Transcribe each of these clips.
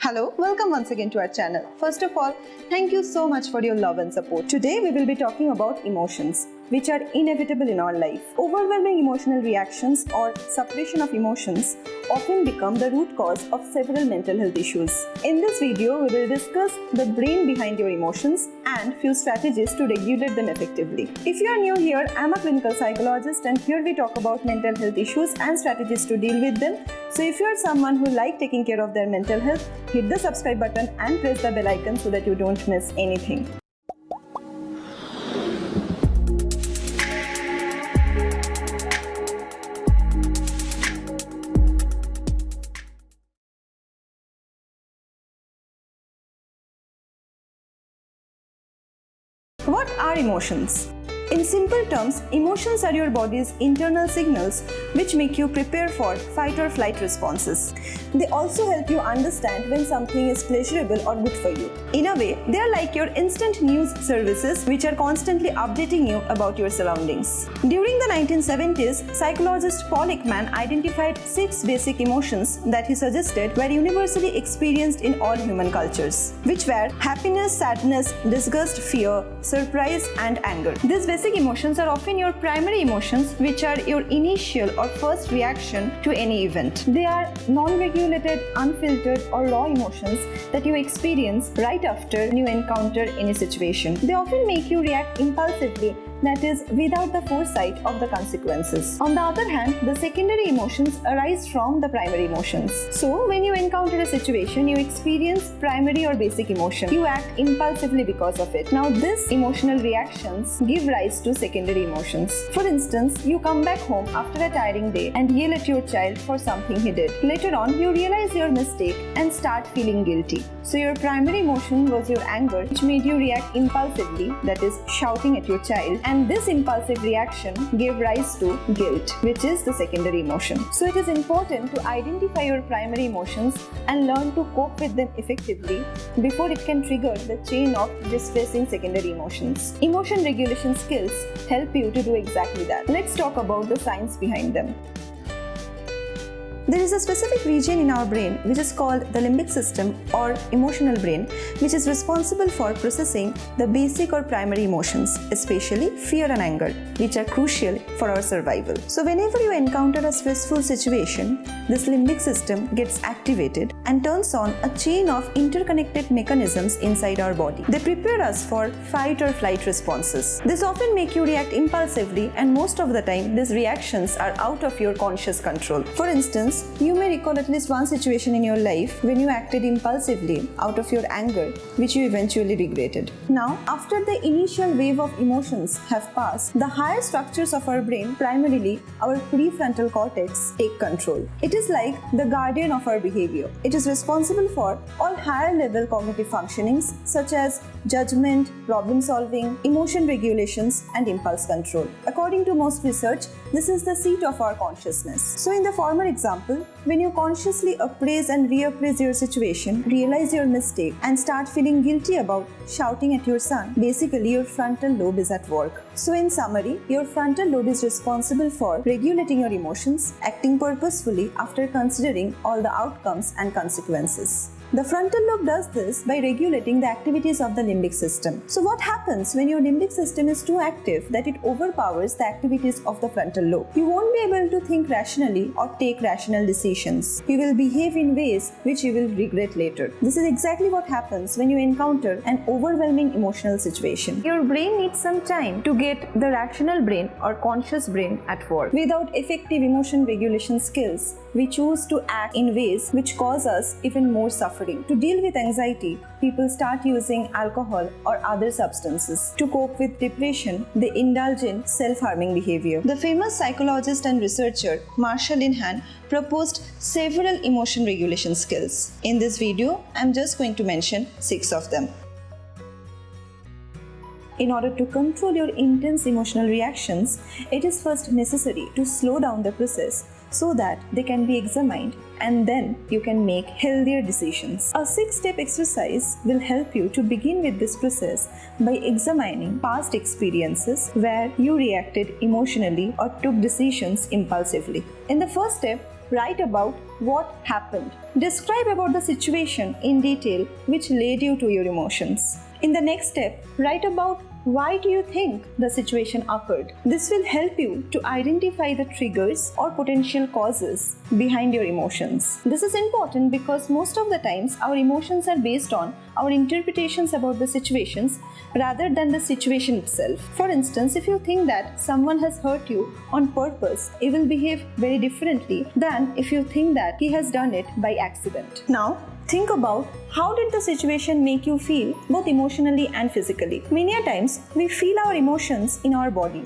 Hello, welcome once again to our channel. First of all, thank you so much for your love and support. Today we will be talking about emotions, which are inevitable in our life. Overwhelming emotional reactions or suppression of emotions often become the root cause of several mental health issues. In this video, we will discuss the brain behind your emotions and few strategies to regulate them effectively. If you are new here, I am a clinical psychologist and here we talk about mental health issues and strategies to deal with them. So if you are someone who likes taking care of their mental health, hit the subscribe button and press the bell icon so that you don't miss anything. What are emotions? In simple terms, emotions are your body's internal signals which make you prepare for fight or flight responses. They also help you understand when something is pleasurable or good for you. In a way, they are like your instant news services which are constantly updating you about your surroundings. During the 1970s, psychologist Paul Ekman identified 6 basic emotions that he suggested were universally experienced in all human cultures, which were happiness, sadness, disgust, fear, surprise, and anger. These basic emotions are often your primary emotions, which are your initial or first reaction to any event. They are non-regulated, unfiltered, or raw emotions that you experience right after you encounter any situation. They often make you react impulsively, that is, without the foresight of the consequences. On the other hand, the secondary emotions arise from the primary emotions. So, when you encounter a situation, you experience primary or basic emotion. You act impulsively because of it. Now, these emotional reactions give rise to secondary emotions. For instance, you come back home after a tiring day and yell at your child for something he did. Later on, you realize your mistake and start feeling guilty. So, your primary emotion was your anger, which made you react impulsively, that is, shouting at your child. And this impulsive reaction gave rise to guilt, which is the secondary emotion. So it is important to identify your primary emotions and learn to cope with them effectively before it can trigger the chain of distressing secondary emotions. Emotion regulation skills help you to do exactly that. Let's talk about the science behind them. There is a specific region in our brain which is called the limbic system or emotional brain, which is responsible for processing the basic or primary emotions, especially fear and anger, which are crucial for our survival. So whenever you encounter a stressful situation, this limbic system gets activated and turns on a chain of interconnected mechanisms inside our body. They prepare us for fight or flight responses. This often make you react impulsively, and most of the time these reactions are out of your conscious control. For instance, you may recall at least one situation in your life when you acted impulsively out of your anger, which you eventually regretted. Now, after the initial wave of emotions have passed, the higher structures of our brain, primarily our prefrontal cortex, take control. It is like the guardian of our behavior. It is responsible for all higher level cognitive functionings such as judgment, problem solving, emotion regulations, and impulse control. According to most research, this is the seat of our consciousness. So in the former example, when you consciously appraise and reappraise your situation, realize your mistake, and start feeling guilty about shouting at your son, basically your frontal lobe is at work. So in summary, your frontal lobe is responsible for regulating your emotions, acting purposefully after considering all the outcomes and consequences. The frontal lobe does this by regulating the activities of the limbic system. So what happens when your limbic system is too active that it overpowers the activities of the frontal lobe? You won't be able to think rationally or take rational decisions. You will behave in ways which you will regret later. This is exactly what happens when you encounter an overwhelming emotional situation. Your brain needs some time to get the rational brain or conscious brain at work. Without effective emotion regulation skills, we choose to act in ways which cause us even more suffering. To deal with anxiety, people start using alcohol or other substances. To cope with depression, they indulge in self-harming behavior. The famous psychologist and researcher Marshall Linehan proposed several emotion regulation skills. In this video, I am just going to mention 6 of them. In order to control your intense emotional reactions, it is first necessary to slow down the process so that they can be examined and then you can make healthier decisions. A 6-step exercise will help you to begin with this process by examining past experiences where you reacted emotionally or took decisions impulsively. In the first step, write about what happened. Describe about the situation in detail which led you to your emotions. In the next step, write about why do you think the situation occurred. This will help you to identify the triggers or potential causes behind your emotions. This is important because most of the times our emotions are based on our interpretations about the situations rather than the situation itself. For instance, if you think that someone has hurt you on purpose, he will behave very differently than if you think that he has done it by accident. Now, think about how did the situation make you feel both emotionally and physically. Many a times we feel our emotions in our body.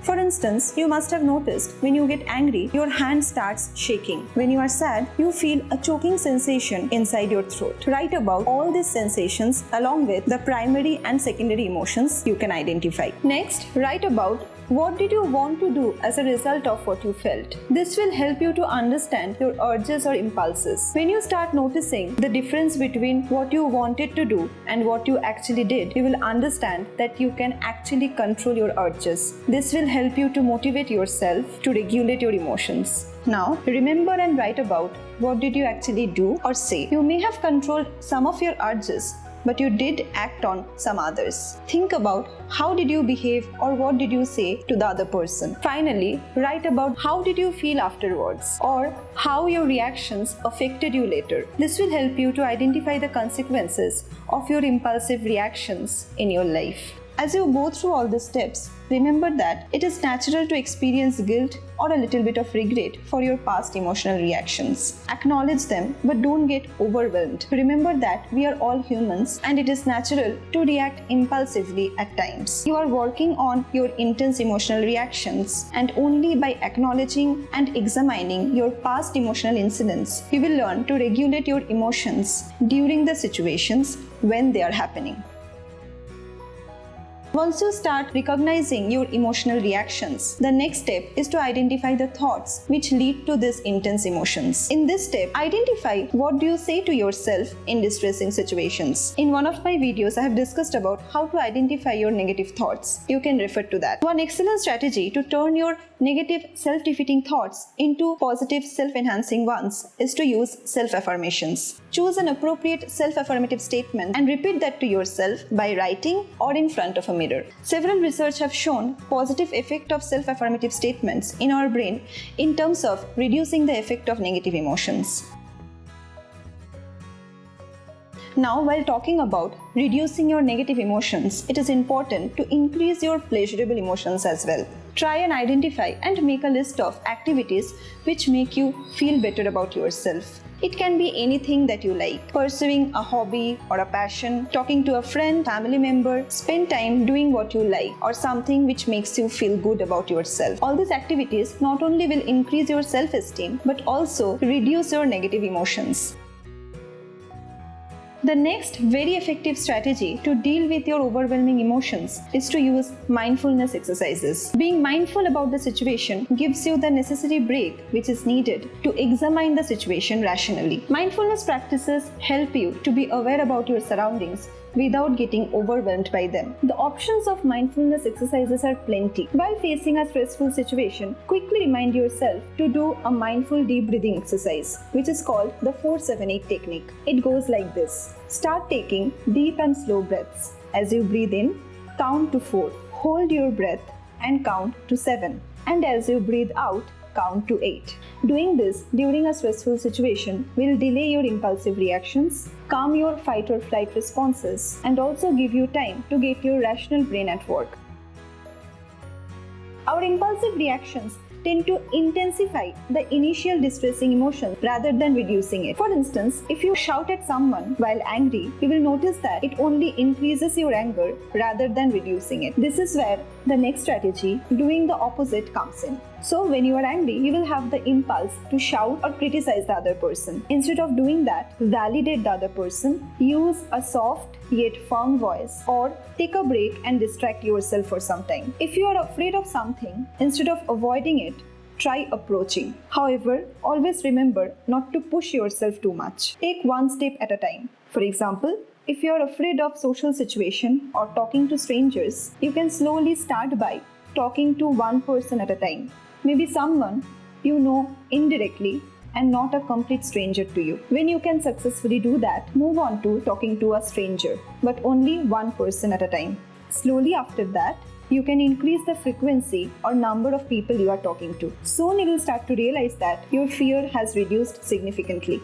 For instance, you must have noticed when you get angry, your hand starts shaking. When you are sad, you feel a choking sensation inside your throat. Write about all these sensations along with the primary and secondary emotions you can identify. Next, write about what did you want to do as a result of what you felt. This will help you to understand your urges or impulses. When you start noticing the difference between what you wanted to do and what you actually did, you will understand that you can actually control your urges. This will help you to motivate yourself to regulate your emotions. Now, remember and write about what did you actually do or say. You may have controlled some of your urges, but you did act on some others. Think about how did you behave or what did you say to the other person. Finally, write about how did you feel afterwards or how your reactions affected you later. This will help you to identify the consequences of your impulsive reactions in your life. As you go through all the steps, remember that it is natural to experience guilt or a little bit of regret for your past emotional reactions. Acknowledge them, but don't get overwhelmed. Remember that we are all humans and it is natural to react impulsively at times. You are working on your intense emotional reactions, and only by acknowledging and examining your past emotional incidents, you will learn to regulate your emotions during the situations when they are happening. Once you start recognizing your emotional reactions, the next step is to identify the thoughts which lead to these intense emotions. In this step, identify what do you say to yourself in distressing situations. In one of my videos, I have discussed about how to identify your negative thoughts. You can refer to that. One excellent strategy to turn your negative self-defeating thoughts into positive self-enhancing ones is to use self-affirmations. Choose an appropriate self-affirmative statement and repeat that to yourself by writing or in front of a mirror. Several research have shown positive effect of self-affirmative statements in our brain in terms of reducing the effect of negative emotions. Now, while talking about reducing your negative emotions, it is important to increase your pleasurable emotions as well. Try and identify and make a list of activities which make you feel better about yourself. It can be anything that you like. Pursuing a hobby or a passion, talking to a friend, family member, spend time doing what you like, or something which makes you feel good about yourself. All these activities not only will increase your self-esteem, but also reduce your negative emotions. The next very effective strategy to deal with your overwhelming emotions is to use mindfulness exercises. Being mindful about the situation gives you the necessary break which is needed to examine the situation rationally. Mindfulness practices help you to be aware about your surroundings without getting overwhelmed by them. The options of mindfulness exercises are plenty. While facing a stressful situation, quickly remind yourself to do a mindful deep breathing exercise, which is called the 4-7-8 technique. It goes like this. Start taking deep and slow breaths. As you breathe in, count to 4. Hold your breath and count to 7. And as you breathe out, count to 8. Doing this during a stressful situation will delay your impulsive reactions, calm your fight or flight responses, and also give you time to get your rational brain at work. Our impulsive reactions tend to intensify the initial distressing emotion rather than reducing it. For instance, if you shout at someone while angry, you will notice that it only increases your anger rather than reducing it. This is where the next strategy, doing the opposite, comes in. So when you are angry, you will have the impulse to shout or criticize the other person. Instead of doing that, validate the other person, use a soft yet firm voice, or take a break and distract yourself for some time. If you are afraid of something, instead of avoiding it, try approaching. However, always remember not to push yourself too much. Take one step at a time. For example, if you are afraid of social situation or talking to strangers, you can slowly start by talking to one person at a time. Maybe someone you know indirectly, and not a complete stranger to you. When you can successfully do that, move on to talking to a stranger, but only one person at a time. Slowly after that, you can increase the frequency or number of people you are talking to. Soon you will start to realize that your fear has reduced significantly.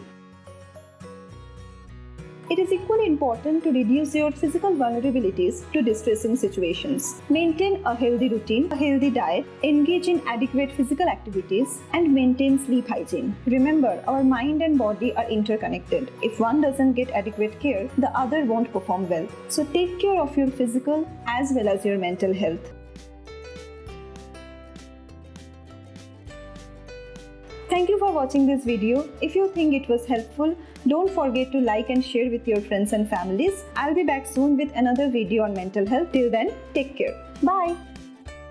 It is equally important to reduce your physical vulnerabilities to distressing situations. Maintain a healthy routine, a healthy diet, engage in adequate physical activities, and maintain sleep hygiene. Remember, our mind and body are interconnected. If one doesn't get adequate care, the other won't perform well. So take care of your physical as well as your mental health. Thank you for watching this video. If you think it was helpful, don't forget to like and share with your friends and families. I'll be back soon with another video on mental health. Till then, take care. Bye.